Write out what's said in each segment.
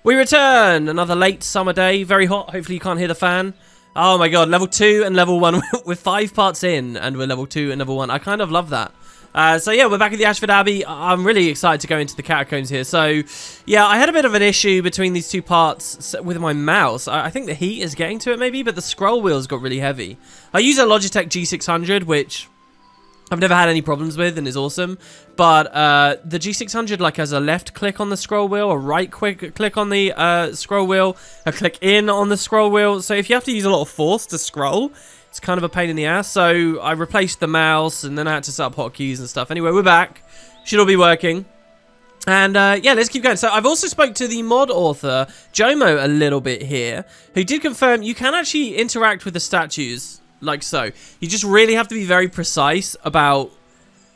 We return! Another late summer day, very hot. Hopefully you can't hear the fan. Oh my god, level 2 and level 1. We're 5 parts in and we're level 2 and level 1. I kind of love that. So yeah, we're back at the Ashford Abbey. I'm really excited to go into the catacombs here. So yeah, I had a bit of an issue between these two parts with my mouse. I think the heat is getting to it maybe, but the scroll wheels got really heavy. I use a Logitech G600, which I've never had any problems with and is awesome. But the G600 like has a left click on the scroll wheel, a right click on the scroll wheel, a click in on the scroll wheel. So if you have to use a lot of force to scroll, it's kind of a pain in the ass. So I replaced the mouse and then I had to set up hotkeys and stuff. Anyway, we're back. Should all be working. And yeah, let's keep going. So I've also spoke to the mod author, Jomo, a little bit here, who did confirm you can actually interact with the statues like so. You just really have to be very precise about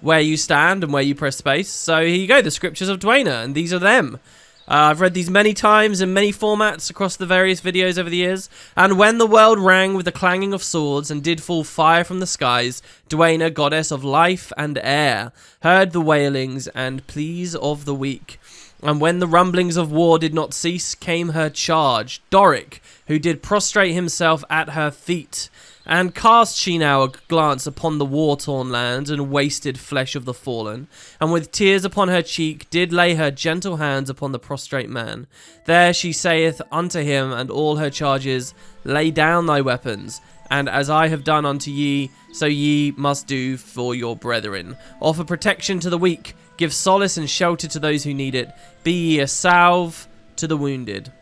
where you stand and where you press space. So here you go, the scriptures of Dwayna, and these are them. I've read these many times in many formats across the various videos over the years. And when the world rang with the clanging of swords and did fall fire from the skies, Dwayna, goddess of life and air, heard the wailings and pleas of the weak. And when the rumblings of war did not cease, came her charge, Rurik, who did prostrate himself at her feet. And cast she now a glance upon the war-torn land and wasted flesh of the fallen, and with tears upon her cheek did lay her gentle hands upon the prostrate man. There she saith unto him and all her charges, lay down thy weapons, and as I have done unto ye, so ye must do for your brethren. Offer protection to the weak, give solace and shelter to those who need it, be ye a salve to the wounded.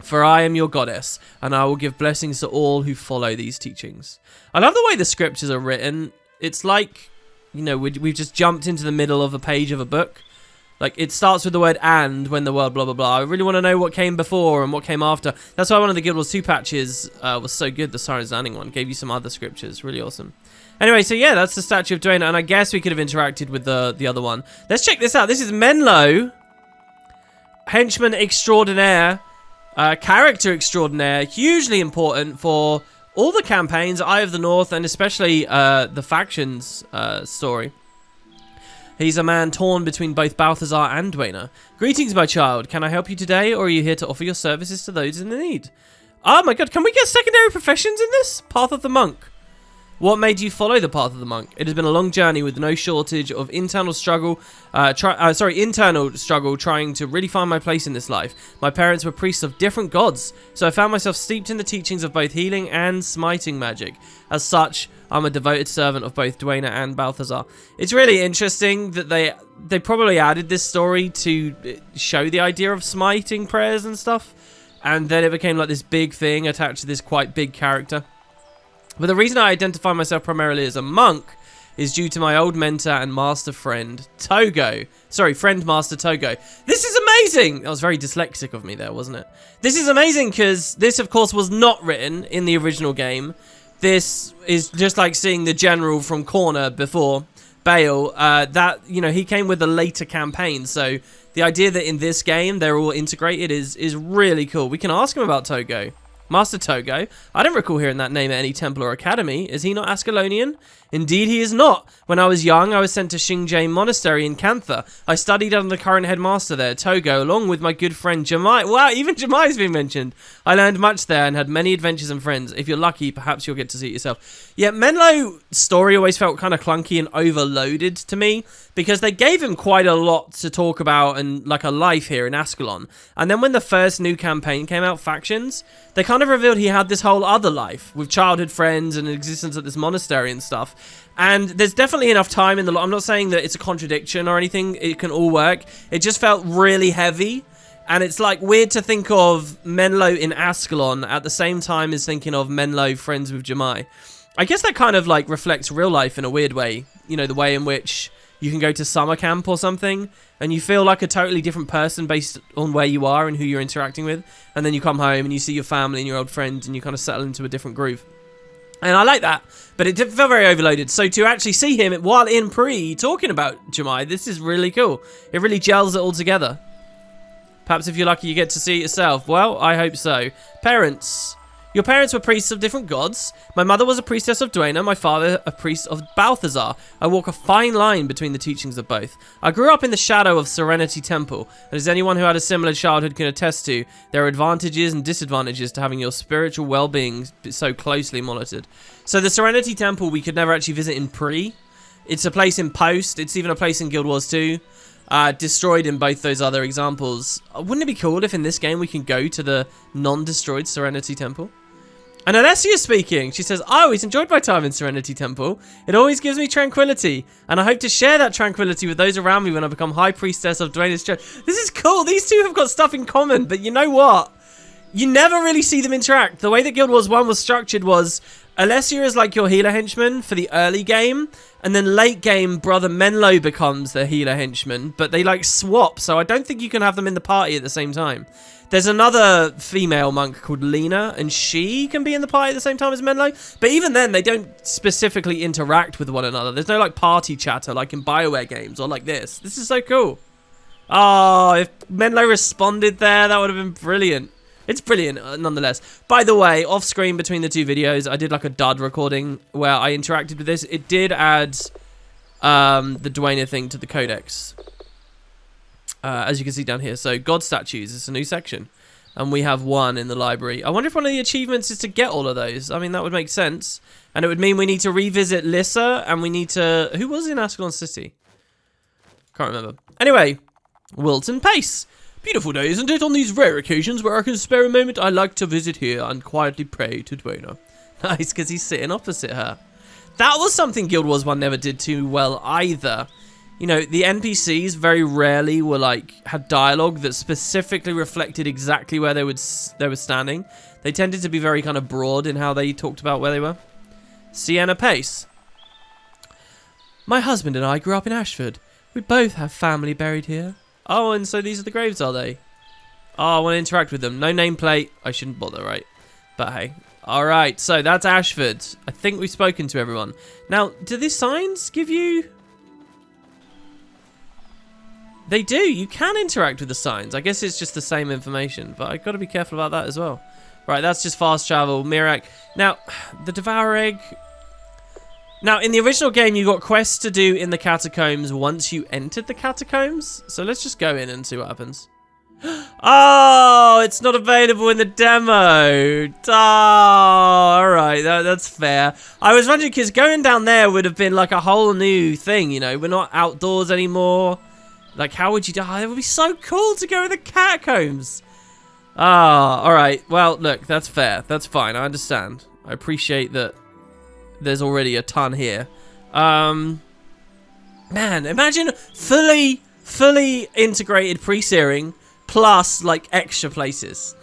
For I am your goddess, and I will give blessings to all who follow these teachings. I love the way the scriptures are written. It's like, you know, we've just jumped into the middle of a page of a book. Like, it starts with the word and when the world blah, blah, blah. I really want to know what came before and what came after. That's why one of the Guild Wars 2 patches was so good. The Siren Zanning one gave you some other scriptures. Really awesome. Anyway, so yeah, that's the statue of Dwayna, and I guess we could have interacted with the other one. Let's check this out. This is Mhenlo, henchman extraordinaire. Character extraordinaire, hugely important for all the campaigns, Eye of the North, and especially the factions story. He's a man torn between both Balthazar and Dwayna. Greetings, my child. Can I help you today, or are you here to offer your services to those in the need? Oh my god, can we get secondary professions in this? Path of the Monk. What made you follow the path of the monk? It has been a long journey with no shortage of internal struggle trying to really find my place in this life. My parents were priests of different gods, so I found myself steeped in the teachings of both healing and smiting magic. As such, I'm a devoted servant of both Dwayna and Balthazar. It's really interesting that they probably added this story to show the idea of smiting prayers and stuff, and then it became like this big thing attached to this quite big character. But the reason I identify myself primarily as a monk is due to my old mentor and master friend, Togo. Sorry, friend master Togo. This is amazing! That was very dyslexic of me there, wasn't it? This is amazing because this, of course, was not written in the original game. This is just like seeing the general from Corner before, Bale. That, you know, he came with a later campaign. So the idea that in this game they're all integrated is really cool. We can ask him about Togo. Master Togo. I don't recall hearing that name at any temple or academy. Is he not Ascalonian? Indeed he is not. When I was young, I was sent to Xingjiang Monastery in Kantha. I studied under the current headmaster there, Togo, along with my good friend Jamai. Wow, even Jamai's been mentioned. I learned much there and had many adventures and friends. If you're lucky, perhaps you'll get to see it yourself. Yeah, Mhenlo's story always felt kind of clunky and overloaded to me, because they gave him quite a lot to talk about and like a life here in Ascalon. And then when the first new campaign came out, Factions, they kind of revealed he had this whole other life with childhood friends and existence at this monastery and stuff. And there's definitely enough time in the... I'm not saying that it's a contradiction or anything. It can all work. It just felt really heavy. And it's like weird to think of Mhenlo in Ascalon at the same time as thinking of Mhenlo friends with Jamai. I guess that kind of like reflects real life in a weird way. You know, the way in which you can go to summer camp or something and you feel like a totally different person based on where you are and who you're interacting with. And then you come home and you see your family and your old friends and you kind of settle into a different groove. And I like that, but it felt very overloaded. So to actually see him while in pre talking about Jamai, this is really cool. It really gels it all together. Perhaps if you're lucky, you get to see it yourself. Well, I hope so. Parents, Your parents were priests of different gods. My mother was a priestess of Dwayne, my father a priest of Balthazar. I walk a fine line between the teachings of both. I grew up in the shadow of Serenity Temple, and as anyone who had a similar childhood can attest to, there are advantages and disadvantages to having your spiritual well-being so closely monitored. So the Serenity Temple we could never actually visit in pre. It's a place in post. It's even a place in Guild Wars 2. Destroyed in both those other examples. Wouldn't it be cool if in this game we can go to the non-destroyed Serenity Temple? And Alessia speaking, she says, I always enjoyed my time in Serenity Temple. It always gives me tranquility, and I hope to share that tranquility with those around me when I become High Priestess of Dwayne's Church. This is cool. These two have got stuff in common, but you know what? You never really see them interact. The way that Guild Wars 1 was structured was Alessia is like your healer henchman for the early game, and then late game, brother Mhenlo becomes the healer henchman, but they like swap, so I don't think you can have them in the party at the same time. There's another female monk called Lena, and she can be in the party at the same time as Mhenlo. But even then, they don't specifically interact with one another. There's no, like, party chatter like in BioWare games or like this. This is so cool. Oh, if Mhenlo responded there, that would have been brilliant. It's brilliant, nonetheless. By the way, off-screen between the two videos, I did, like, a dud recording where I interacted with this. It did add the Dwayne thing to the codex. As you can see down here. So, God statues is a new section. And we have one in the library. I wonder if one of the achievements is to get all of those. I mean, that would make sense. And it would mean we need to revisit Lissa. And we need to... Who was in Ascalon City? Can't remember. Anyway, Wilton Pace. Beautiful day, isn't it? On these rare occasions where I can spare a moment, I like to visit here and quietly pray to Dwayne. Nice, because he's sitting opposite her. That was something Guild Wars 1 never did too well either. You know, the NPCs very rarely were like had dialogue that specifically reflected exactly where they were standing. They tended to be very kind of broad in how they talked about where they were. Sienna Pace. My husband and I grew up in Ashford. We both have family buried here. Oh, and so these are the graves, are they? Oh, I want to interact with them. No nameplate. I shouldn't bother, right? But hey. Alright, so that's Ashford. I think we've spoken to everyone. Now, do these signs give you... They do. You can interact with the signs. I guess it's just the same information, but I've got to be careful about that as well. Right, that's just fast travel. Mirak. Now, the Devourer egg. Now, in the original game, you got quests to do in the catacombs once you entered the catacombs. So let's just go in and see what happens. Oh, it's not available in the demo. Oh, all right, that's fair. I was wondering because going down there would have been like a whole new thing, you know. We're not outdoors anymore. Like, how would you die? It would be so cool to go in the catacombs. Ah, all right. Well, look, that's fair. That's fine. I understand. I appreciate that there's already a ton here. Man, imagine fully integrated pre-searing plus, like, extra places.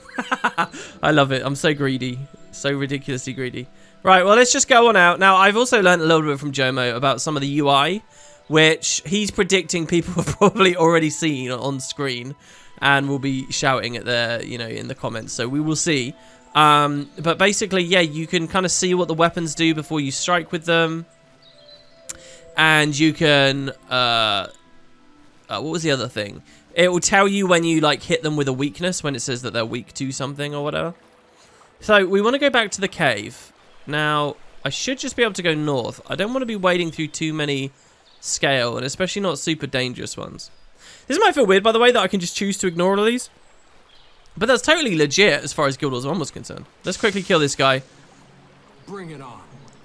I love it. I'm so greedy. So ridiculously greedy. Right, well, let's just go on out. Now, I've also learned a little bit from Jomo about some of the UI, which he's predicting people have probably already seen on screen and will be shouting at their, you know, in the comments. So we will see. But basically, yeah, you can kind of see what the weapons do before you strike with them. And you can, what was the other thing? It will tell you when you, like, hit them with a weakness, when it says that they're weak to something or whatever. So we want to go back to the cave. Now, I should just be able to go north. I don't want to be wading through too many scale, and especially not super dangerous ones. This might feel weird, by the way, that I can just choose to ignore all of these. But that's totally legit as far as Guild Wars 1 was concerned. Let's quickly kill this guy. Bring it on.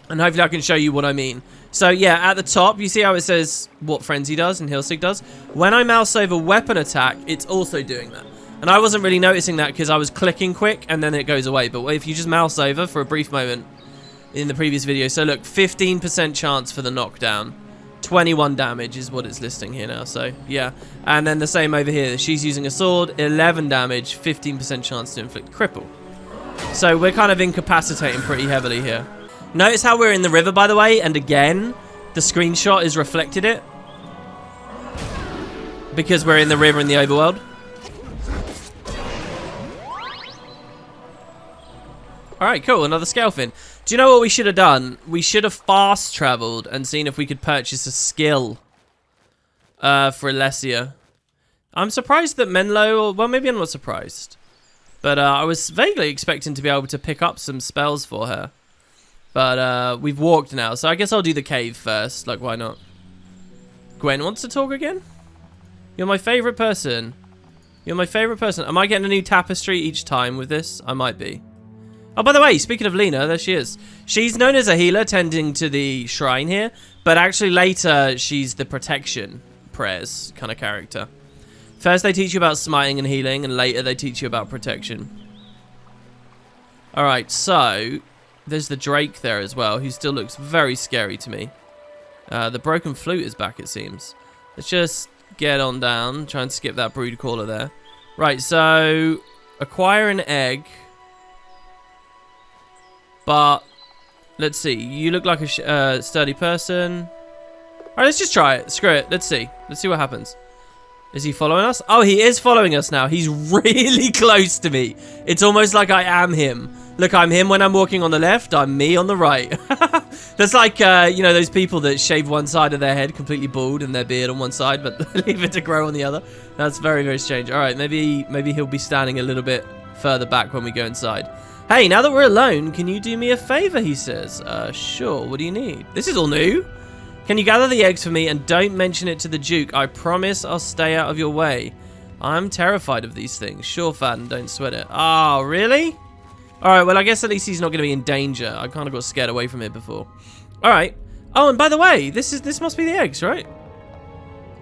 And hopefully I can show you what I mean. So yeah, at the top, you see how it says what Frenzy does and Healsig does? When I mouse over weapon attack, it's also doing that. And I wasn't really noticing that because I was clicking quick and then it goes away. But if you just mouse over for a brief moment in the previous video. So look, 15% chance for the knockdown. 21 damage is what it's listing here now, so yeah. And then the same over here. She's using a sword, 11 damage, 15% chance to inflict cripple. So we're kind of incapacitating pretty heavily here. Notice how we're in the river, by the way, and again, the screenshot is reflected it. Because we're in the river in the overworld. Alright, cool, another scale fin. Do you know what we should have done? We should have fast traveled and seen if we could purchase a skill for Alessia. I'm surprised that Mhenlo, well, maybe I'm not surprised. But I was vaguely expecting to be able to pick up some spells for her. But we've walked now, so I guess I'll do the cave first. Like, why not? Gwen wants to talk again? You're my favorite person. You're my favorite person. Am I getting a new tapestry each time with this? I might be. Oh, by the way, speaking of Lena, there she is. She's known as a healer tending to the shrine here, but actually later she's the protection prayers kind of character. First they teach you about smiting and healing, and later they teach you about protection. Alright, so there's the Drake there as well, who still looks very scary to me. The broken flute is back, it seems. Let's just get on down, try and skip that brood caller there. Right, so acquire an egg. But let's see. You look like a sturdy person. All right, let's just try it. Screw it. Let's see. Let's see what happens. Is he following us? Oh, he is following us now. He's really close to me. It's almost like I am him. Look, I'm him when I'm walking on the left. I'm me on the right. That's like, you know, those people that shave one side of their head completely bald and their beard on one side, but leave it to grow on the other. That's very, very strange. All right, maybe he'll be standing a little bit further back when we go inside. Hey, now that we're alone, can you do me a favor, he says. Sure, what do you need? This is all new. Can you gather the eggs for me and don't mention it to the Duke? I promise I'll stay out of your way. I'm terrified of these things. Sure, Faden, don't sweat it. Oh, really? All right, well, I guess at least he's not going to be in danger. I kind of got scared away from it before. All right. Oh, and by the way, this must be the eggs, right?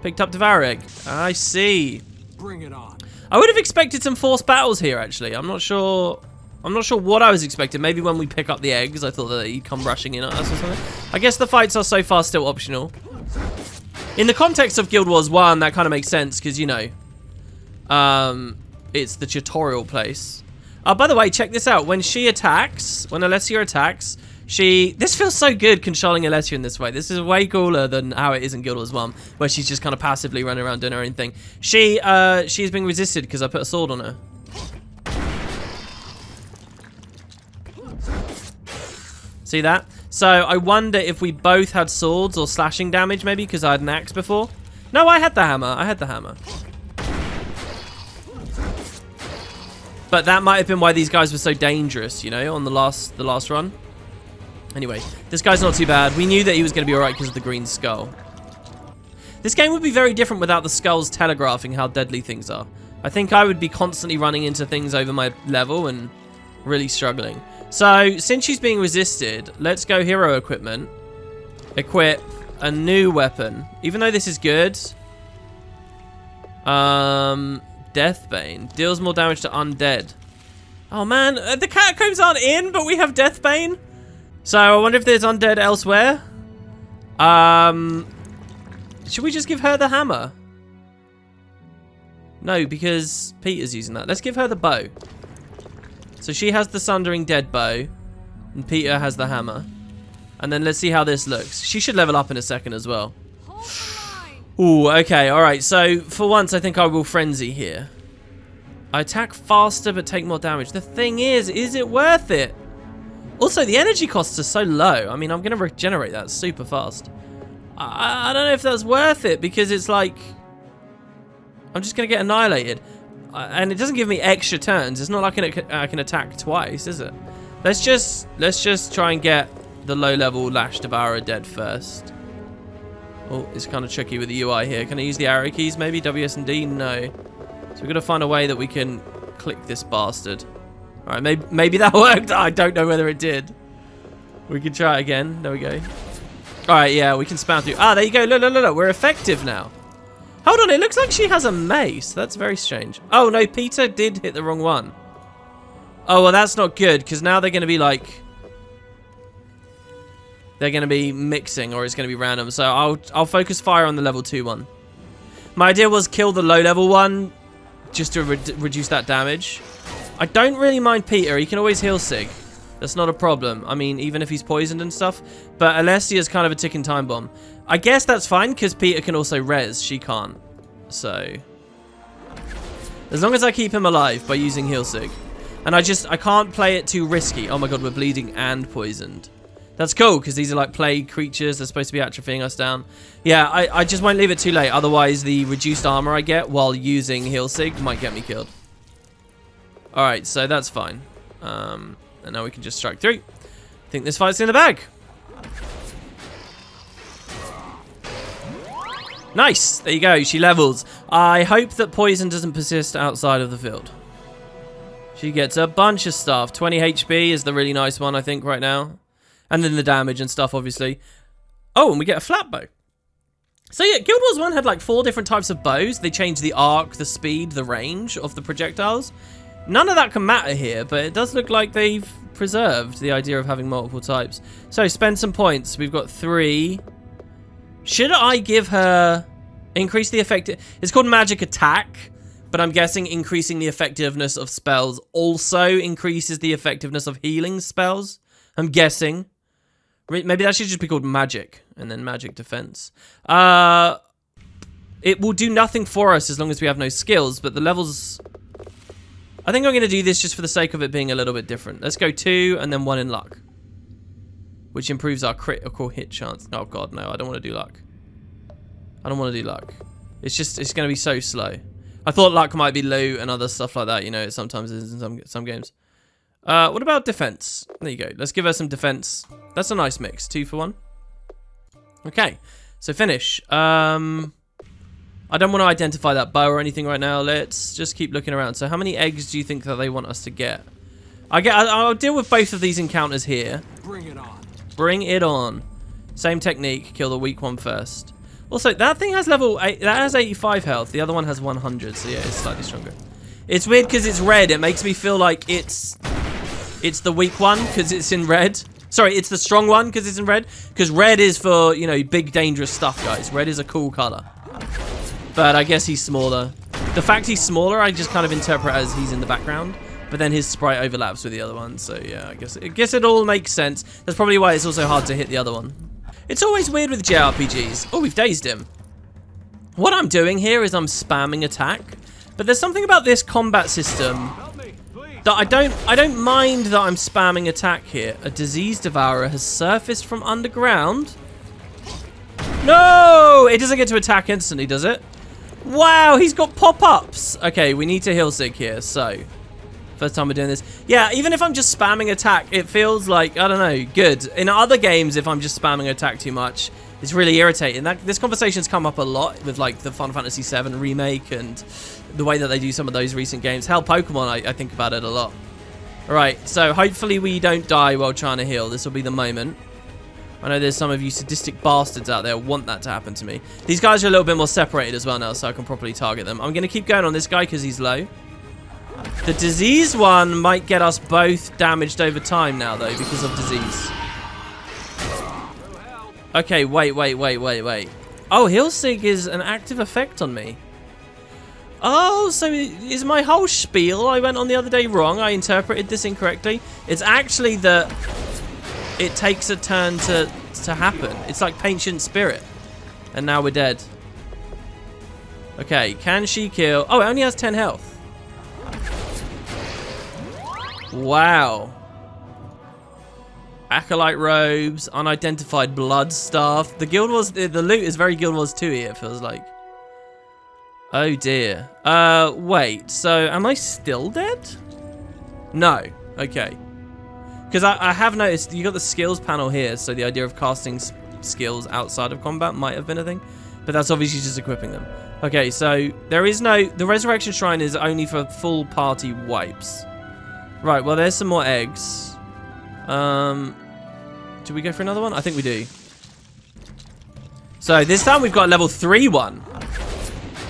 Picked up Devourer egg. I see. Bring it on. I would have expected some forced battles here, actually. I'm not sure what I was expecting. Maybe when we pick up the eggs, I thought that he'd come rushing in at us or something. I guess the fights are so far still optional. In the context of Guild Wars 1, that kind of makes sense because, you know, it's the tutorial place. By the way, check this out. When she attacks, when Alessia attacks, this feels so good controlling Alessia in this way. This is way cooler than how it is in Guild Wars 1, where she's just kind of passively running around doing her own thing. She's being resisted because I put a sword on her. See that? So I wonder if we both had swords or slashing damage maybe because I had an axe before. No, I had the hammer. I had the hammer. But that might have been why these guys were so dangerous, you know, on the last run. Anyway, this guy's not too bad. We knew that he was going to be alright because of the green skull. This game would be very different without the skulls telegraphing how deadly things are. I think I would be constantly running into things over my level and really struggling. So, since she's being resisted, let's go hero equipment. Equip a new weapon. Even though this is good. Deathbane. Deals more damage to undead. Oh man, the catacombs aren't in, but we have Deathbane. So, I wonder if there's undead elsewhere. Should we just give her the hammer? No, because Peter's using that. Let's give her the bow. So she has the Sundering Dead bow, and Peter has the hammer. And then let's see how this looks. She should level up in a second as well. Ooh, okay, alright. So for once, I think I will frenzy here. I attack faster but take more damage. The thing is it worth it? Also, the energy costs are so low. I mean, I'm going to regenerate that super fast. I don't know if that's worth it because it's like... I'm just going to get annihilated. And it doesn't give me extra turns. It's not like I can attack twice, is it? Let's just try and get the low-level Lash Devourer dead first. Oh, it's kind of tricky with the UI here. Can I use the arrow keys maybe? WS and D? No. So we've got to find a way that we can click this bastard. All right, maybe that worked. I don't know whether it did. We can try it again. There we go. All right, yeah, we can spam through. Ah, there you go. Look. We're effective now. Hold on, it looks like she has a mace. That's very strange. Oh, no, Peter did hit the wrong one. Oh, well, that's not good, because now they're going to be, like... They're going to be mixing, or it's going to be random. So I'll focus fire on the level 2 one. My idea was kill the low-level one, just to reduce that damage. I don't really mind Peter. He can always heal Sig. That's not a problem. I mean, even if he's poisoned and stuff. But Alessia's kind of a ticking time bomb. I guess that's fine because Peter can also res. She can't. So, as long as I keep him alive by using heal Sig. And I can't play it too risky. Oh my god, we're bleeding and poisoned. That's cool because these are like plague creatures. They're supposed to be atrophying us down. Yeah, I just won't leave it too late. Otherwise, the reduced armor I get while using heal Sig might get me killed. Alright, so that's fine. And now we can just strike through. I think this fight's in the bag. Nice. There you go. She levels. I hope that poison doesn't persist outside of the field. She gets a bunch of stuff. 20 HP is the really nice one, I think, right now. And then the damage and stuff, obviously. Oh, and we get a flat bow. So yeah, Guild Wars 1 had like 4 different types of bows. They changed the arc, the speed, the range of the projectiles. None of that can matter here, but it does look like they've preserved the idea of having multiple types. So spend some points. We've got 3. Should I give her... increase the effect... It's called magic attack, but I'm guessing increasing the effectiveness of spells also increases the effectiveness of healing spells. I'm guessing. Maybe that should just be called magic, and then magic defense. It will do nothing for us as long as we have no skills, but the levels... I think I'm going to do this just for the sake of it being a little bit different. Let's go 2 and then 1 in luck, which improves our critical hit chance. Oh god, no, I don't want to do luck. I don't want to do luck. It's going to be so slow. I thought luck might be loot and other stuff like that, you know, it sometimes is in some games. What about defense? There you go. Let's give her some defense. That's a nice mix. 2 for 1. Okay, so finish. I don't want to identify that bow or anything right now. Let's just keep looking around. So how many eggs do you think that they want us to get? I'll deal with both of these encounters here. Bring it on. Bring it on. Same technique. Kill the weak one first. Also, that thing has level 8. That has 85 health. The other one has 100. So yeah, it's slightly stronger. It's weird because it's red. It makes me feel like it's the weak one because it's in red. Sorry, it's the strong one because it's in red. Because red is for, you know, big dangerous stuff, guys. Red is a cool color. But I guess he's smaller. The fact he's smaller, I just kind of interpret as he's in the background. But then his sprite overlaps with the other one. So yeah, I guess it all makes sense. That's probably why it's also hard to hit the other one. It's always weird with JRPGs. Oh, we've dazed him. What I'm doing here is I'm spamming attack. But there's something about this combat system that I don't mind that I'm spamming attack here. A disease devourer has surfaced from underground. No! It doesn't get to attack instantly, does it? Wow, he's got pop-ups. Okay, we need to heal Sig here, so... First time we're doing this. Yeah, even if I'm just spamming attack, it feels like, I don't know, good. In other games, if I'm just spamming attack too much, it's really irritating. This conversation's come up a lot with, like, the Final Fantasy VII remake and the way that they do some of those recent games. Hell, Pokemon, I think about it a lot. Alright, so hopefully we don't die while trying to heal. This will be the moment. I know there's some of you sadistic bastards out there who want that to happen to me. These guys are a little bit more separated as well now, so I can properly target them. I'm going to keep going on this guy because he's low. The disease one might get us both damaged over time now, though, because of disease. Okay, wait. Oh, Heal Sig is an active effect on me. Oh, so is my whole spiel I went on the other day wrong? I interpreted this incorrectly. It's actually that it takes a turn to happen. It's like Patient Spirit. And now we're dead. Okay, can she kill... Oh, it only has 10 health. Wow. Acolyte robes, unidentified blood staff. The Guild Wars... The loot is very Guild Wars 2 here, it feels like. Oh dear. Wait, so am I still dead? No. Okay. Because I have noticed you got the skills panel here, so the idea of casting skills outside of combat might have been a thing. But that's obviously just equipping them. Okay, so there is no... The Resurrection Shrine is only for full party wipes. Right, well, there's some more eggs. Do we go for another one? I think we do. So this time we've got a level 3 one.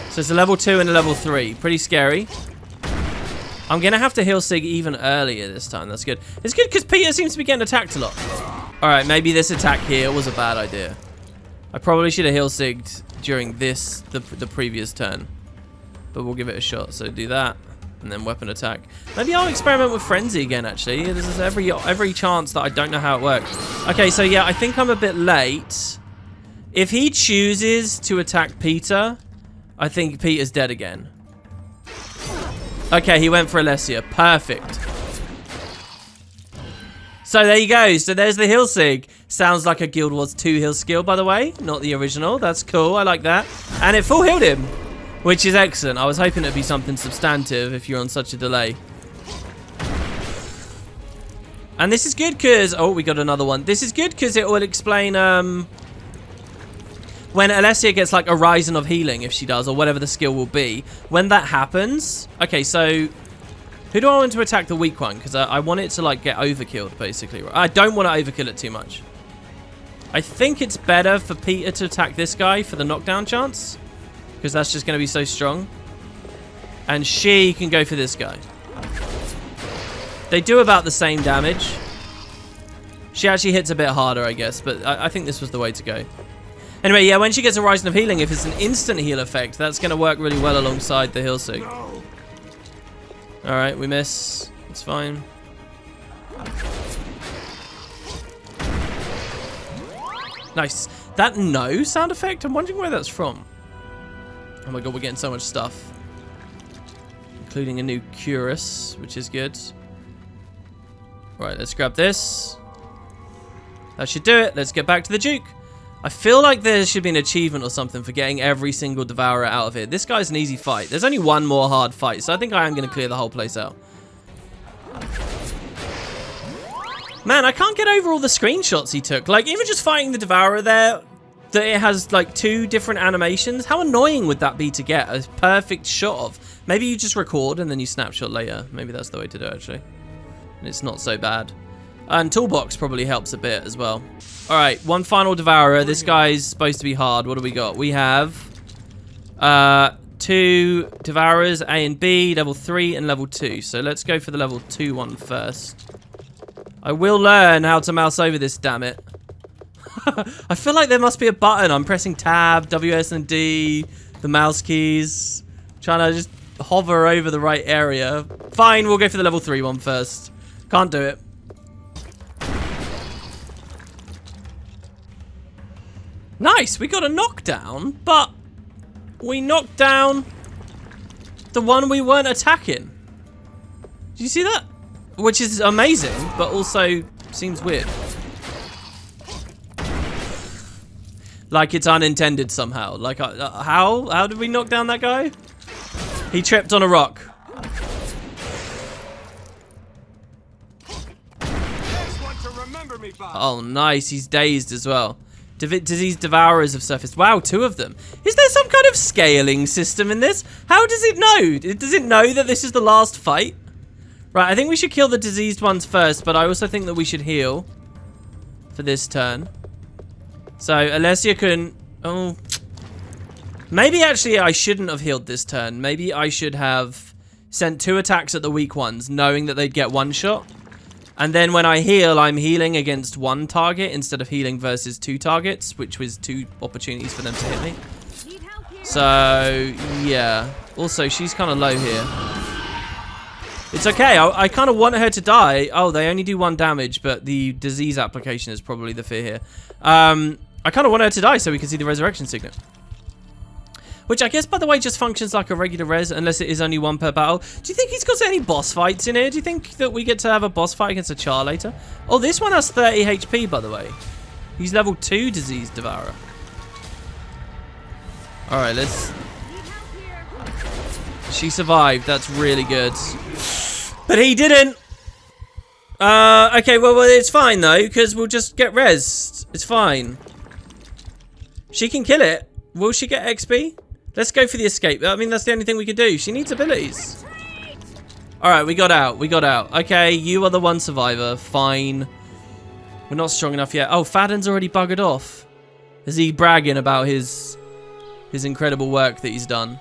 So it's a level 2 and a level 3. Pretty scary. I'm going to have to heal Sig even earlier this time. That's good. It's good because Peter seems to be getting attacked a lot. Alright, maybe this attack here was a bad idea. I probably should have heal Sigged during this, the previous turn. But we'll give it a shot. So do that. And then weapon attack. Maybe I'll experiment with Frenzy again, actually. This is every chance that I don't know how it works. Okay, so yeah, I think I'm a bit late. If he chooses to attack Peter, I think Peter's dead again. Okay, he went for Alessia. Perfect. So there you go. So there's the Heal Sig. Sounds like a Guild Wars 2 heal skill, by the way. Not the original. That's cool. I like that. And it full healed him, which is excellent. I was hoping it'd be something substantive if you're on such a delay. And this is good because... Oh, we got another one. This is good because it will explain... when Alessia gets like a Horizon of Healing, if she does, or whatever the skill will be. When that happens... Okay, so... Who do I want to attack the weak one? Because I want it to like get overkilled, basically. I don't want to overkill it too much. I think it's better for Peter to attack this guy for the knockdown chance. Because that's just going to be so strong. And she can go for this guy. They do about the same damage. She actually hits a bit harder, I guess. But I think this was the way to go. Anyway, yeah, when she gets a Horizon of Healing, if it's an instant heal effect, that's going to work really well alongside the heal sig. Alright, we miss. It's fine. Nice. That no sound effect? I'm wondering where that's from. Oh my god, we're getting so much stuff. Including a new Curus, which is good. Right, let's grab this. That should do it. Let's get back to the Duke. I feel like there should be an achievement or something for getting every single Devourer out of here. This guy's an easy fight. There's only one more hard fight, so I think I am going to clear the whole place out. Man, I can't get over all the screenshots he took. Like, even just fighting the Devourer there, that it has, like, 2 different animations. How annoying would that be to get a perfect shot of? Maybe you just record and then you snapshot later. Maybe that's the way to do it, actually. And it's not so bad. And Toolbox probably helps a bit as well. Alright, one final Devourer. This guy's supposed to be hard. What do we got? We have 2 Devourers, A and B, level 3 and level 2. So let's go for the level 2 one first. I will learn how to mouse over this, damn it. I feel like there must be a button. I'm pressing tab, WS and D, the mouse keys. Trying to just hover over the right area. Fine, we'll go for the level 3 one first. Can't do it. Nice, we got a knockdown, but we knocked down the one we weren't attacking. Did you see that? Which is amazing, but also seems weird. Like it's unintended somehow. Like, how did we knock down that guy? He tripped on a rock. Oh, nice. He's dazed as well. Disease Devourers have surfaced. Wow, 2 of them. Is there some kind of scaling system in this? How does it know? Does it know that this is the last fight? Right, I think we should kill the diseased ones first, but I also think that we should heal for this turn. So, Alessia can... Oh. Maybe actually I shouldn't have healed this turn. Maybe I should have sent 2 attacks at the weak ones, knowing that they'd get 1 shot. And then when I heal, I'm healing against 1 target instead of healing versus 2 targets, which was 2 opportunities for them to hit me. So, yeah. Also, she's kind of low here. It's okay. I kind of want her to die. Oh, they only do 1 damage, but the disease application is probably the fear here. I kind of want her to die so we can see the resurrection signet. Which I guess, by the way, just functions like a regular res, unless it is only 1 per battle. Do you think he's got any boss fights in here? Do you think that we get to have a boss fight against a Charr later? Oh, this one has 30 HP, by the way. He's level 2 Disease Devourer. Alright, let's... She survived. That's really good. But he didn't! Okay, well, it's fine, though, because we'll just get rezzed. It's fine. She can kill it. Will she get XP? Let's go for the escape. I mean, that's the only thing we can do. She needs abilities. Alright, we got out. We got out. Okay, you are the 1 survivor. Fine. We're not strong enough yet. Oh, Fadden's already buggered off. Is he bragging about his incredible work that he's done?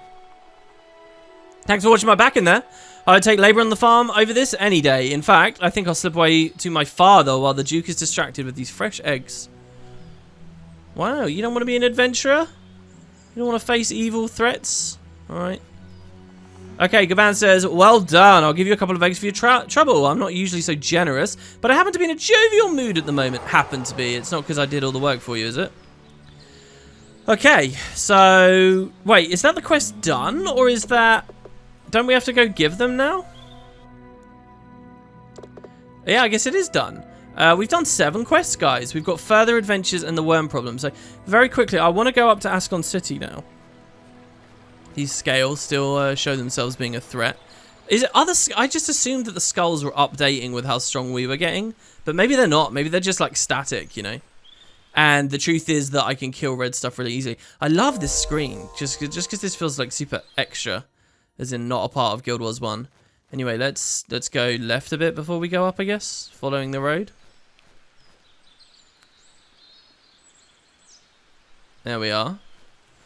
Thanks for watching my back in there. I would take labor on the farm over this any day. In fact, I think I'll slip away to my father while the Duke is distracted with these fresh eggs. Wow, you don't want to be an adventurer? You don't want to face evil threats? Alright. Okay, Gaban says, well done. I'll give you a couple of eggs for your trouble. I'm not usually so generous, but I happen to be in a jovial mood at the moment. Happen to be. It's not because I did all the work for you, is it? Okay, so... Wait, is that the quest done? Or is that... Don't we have to go give them now? Yeah, I guess it is done. We've done 7 quests, guys. We've got further adventures and the worm problem. So, very quickly, I want to go up to Ascalon City now. These scales still show themselves being a threat. Is it other? I just assumed that the skulls were updating with how strong we were getting, but maybe they're not. Maybe they're just like static, you know. And the truth is that I can kill red stuff really easily. I love this screen, just because this feels like super extra, as in not a part of Guild Wars 1. Anyway, let's go left a bit before we go up, I guess, following the road. There we are.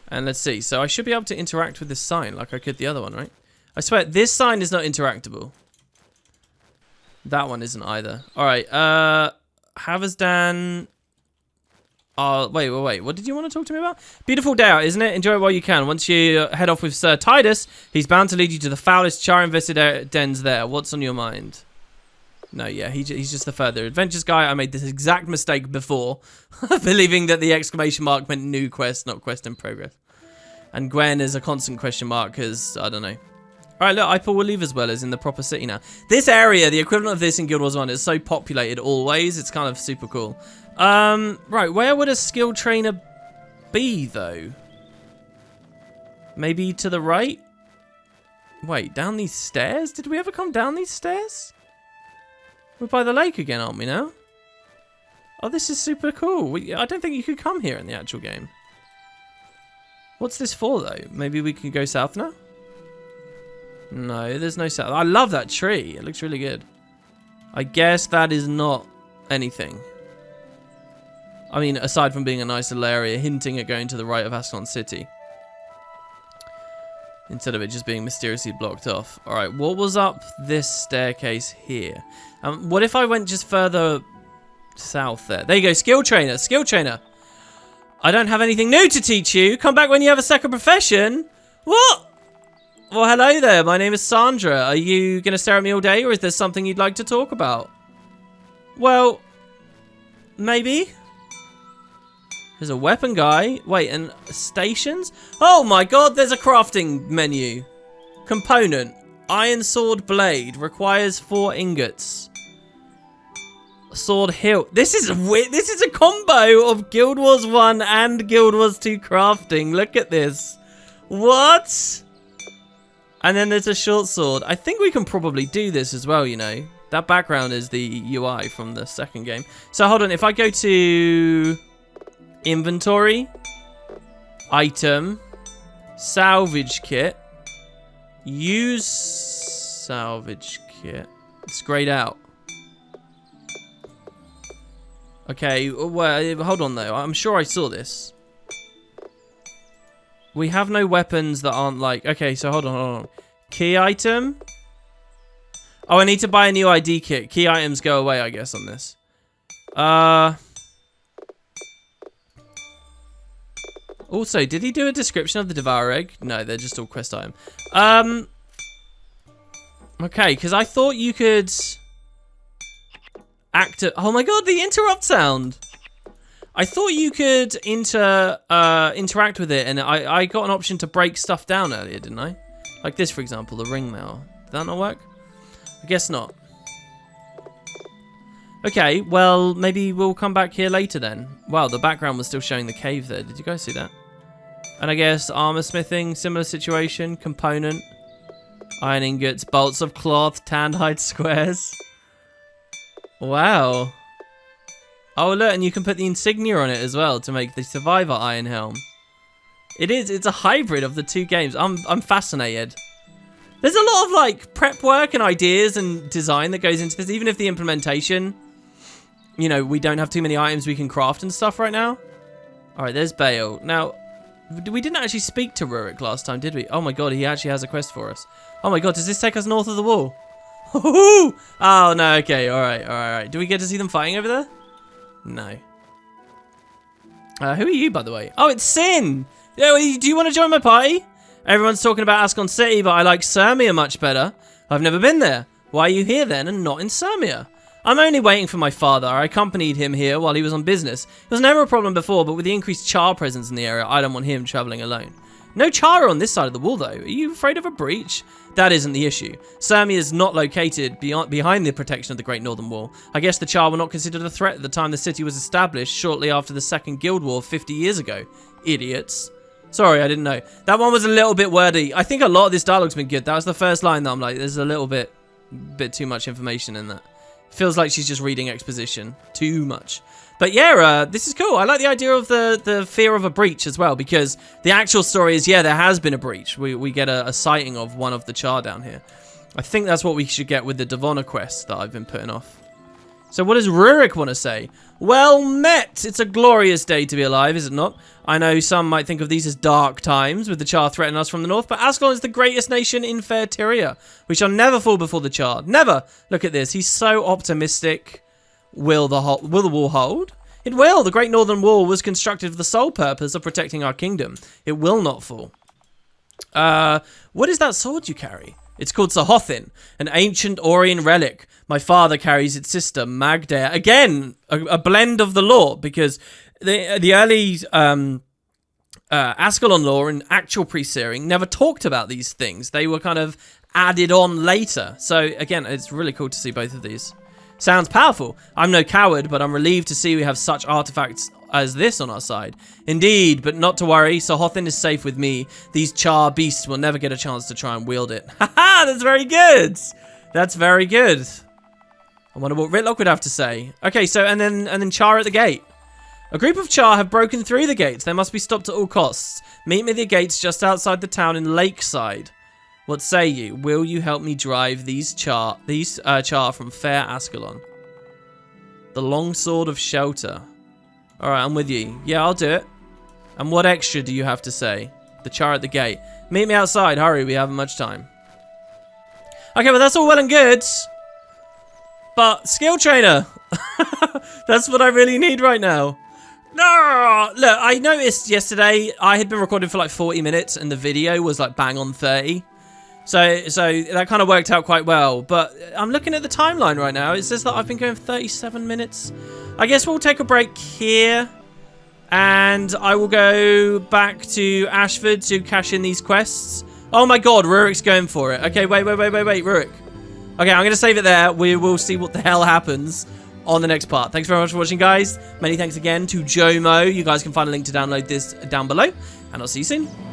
And let's see. So I should be able to interact with this sign like I could the other one, right? I swear, this sign is not interactable. That one isn't either. Alright, Haversdan... wait. What did you want to talk to me about? Beautiful day out, isn't it? Enjoy it while you can. Once you head off with Sir Titus, he's bound to lead you to the foulest Charr-infested dens there. What's on your mind? No, yeah, he's just the further adventures guy. I made this exact mistake before, believing that the exclamation mark meant new quest, not quest in progress. And Gwen is a constant question mark because, I don't know. Alright, look, Ipel will leave as well as in the proper city now. This area, the equivalent of this in Guild Wars 1, is so populated always. It's kind of super cool. Right, where would a skill trainer be, though? Maybe to the right? Wait, down these stairs? Did we ever come down these stairs? We're by the lake again, aren't we now? Oh, this is super cool. I don't think you could come here in the actual game. What's this for, though? Maybe we can go south now? No, there's no south. I love that tree. It looks really good. I guess that is not anything. I mean, aside from being a nice little area, hinting at going to the right of Ascalon City. Instead of it just being mysteriously blocked off. Alright, what was up this staircase here? What if I went just further south there? There you go, skill trainer, skill trainer. I don't have anything new to teach you. Come back when you have a second profession. What? Well, hello there. My name is Sandra. Are you going to stare at me all day, or is there something you'd like to talk about? Well, maybe. There's a weapon guy. Wait, and stations? Oh my god, there's a crafting menu. Component. Iron sword blade. Requires 4 ingots. Sword hilt. This is weird. This is a combo of Guild Wars 1 and Guild Wars 2 crafting. Look at this. What? And then there's a short sword. I think we can probably do this as well, you know. That background is the UI from the second game. So hold on, if I go to inventory, item, salvage kit, use salvage kit. It's grayed out. Okay, well, hold on though. I'm sure I saw this. We have no weapons that aren't like... Okay, so hold on. Key item. Oh, I need to buy a new ID kit. Key items go away, I guess, on this. Also, did he do a description of the Devourer egg? No, they're just all quest item. Okay, because I thought you could... Oh my god, the interrupt sound! I thought you could interact with it, and I got an option to break stuff down earlier, didn't I? Like this, for example, the ring mail. Did that not work? I guess not. Okay, well, maybe we'll come back here later then. Wow, the background was still showing the cave there. Did you guys see that? And I guess armor smithing, similar situation. Component. Iron ingots, bolts of cloth, tanned hide squares. Wow. Oh, look, and you can put the insignia on it as well to make the Survivor Iron Helm. It's a hybrid of the two games. I'm fascinated. There's a lot of, like, prep work and ideas and design that goes into this, even if the implementation, you know, we don't have too many items we can craft and stuff right now. All right, there's Bale. Now, we didn't actually speak to Rurik last time, did we? Oh, my God, he actually has a quest for us. Oh, my God, does this take us north of the wall? Oh, no, okay, all right. Do we get to see them fighting over there? No. Who are you, by the way? Oh, it's Sin! Yeah, do you want to join my party? Everyone's talking about Ascalon City, but I like Sirmia much better. I've never been there. Why are you here then and not in Sirmia? I'm only waiting for my father. I accompanied him here while he was on business. It was never a problem before, but with the increased Charr presence in the area, I don't want him travelling alone. No Charr on this side of the wall, though. Are you afraid of a breach? That isn't the issue. Sirmia is not located behind the protection of the Great Northern Wall. I guess the Charr were not considered a threat at the time the city was established, shortly after the Second Guild War 50 years ago. Idiots. Sorry, I didn't know. That one was a little bit wordy. I think a lot of this dialogue's been good. That was the first line that I'm like, there's a little bit too much information in that. Feels like she's just reading exposition. Too much. But yeah, this is cool. I like the idea of the fear of a breach as well, because the actual story is, yeah, there has been a breach. We get a sighting of one of the Charr down here. I think that's what we should get with the Devourer quest that I've been putting off. So what does Rurik want to say? Well met! It's a glorious day to be alive, is it not? I know some might think of these as dark times, with the Charr threatening us from the north, but Ascalon is the greatest nation in fair Tyria. We shall never fall before the Charr. Never! Look at this. He's so optimistic. Will the wall hold? It will. The Great Northern Wall was constructed for the sole purpose of protecting our kingdom. It will not fall. What is that sword you carry? It's called Sahothin, an ancient Orion relic. My father carries its sister, Magdair. Again, a blend of the lore, because the early Ascalon lore and actual pre-searing never talked about these things. They were kind of added on later. So, again, it's really cool to see both of these. Sounds powerful. I'm no coward, but I'm relieved to see we have such artifacts as this on our side. Indeed, but not to worry. Sahothin is safe with me. These Charr beasts will never get a chance to try and wield it. Haha, that's very good. That's very good. I wonder what Ritlock would have to say. Okay, so and then Charr at the gate. A group of Charr have broken through the gates. They must be stopped at all costs. Meet me at the gates just outside the town in Lakeside. What say you? Will you help me drive these Charr from fair Ascalon? The longsword of shelter. All right, I'm with you. Yeah, I'll do it. And what extra do you have to say? The Charr at the gate. Meet me outside. Hurry, we haven't much time. Okay, well, that's all well and good. But skill trainer. That's what I really need right now. No, look, I noticed yesterday I had been recording for like 40 minutes and the video was like bang on 30. So that kind of worked out quite well. But I'm looking at the timeline right now. It says that I've been going for 37 minutes. I guess we'll take a break here. And I will go back to Ashford to cash in these quests. Oh my god, Rurik's going for it. Okay, wait, Rurik. Okay, I'm going to save it there. We will see what the hell happens on the next part. Thanks very much for watching, guys. Many thanks again to Jomo. You guys can find a link to download this down below. And I'll see you soon.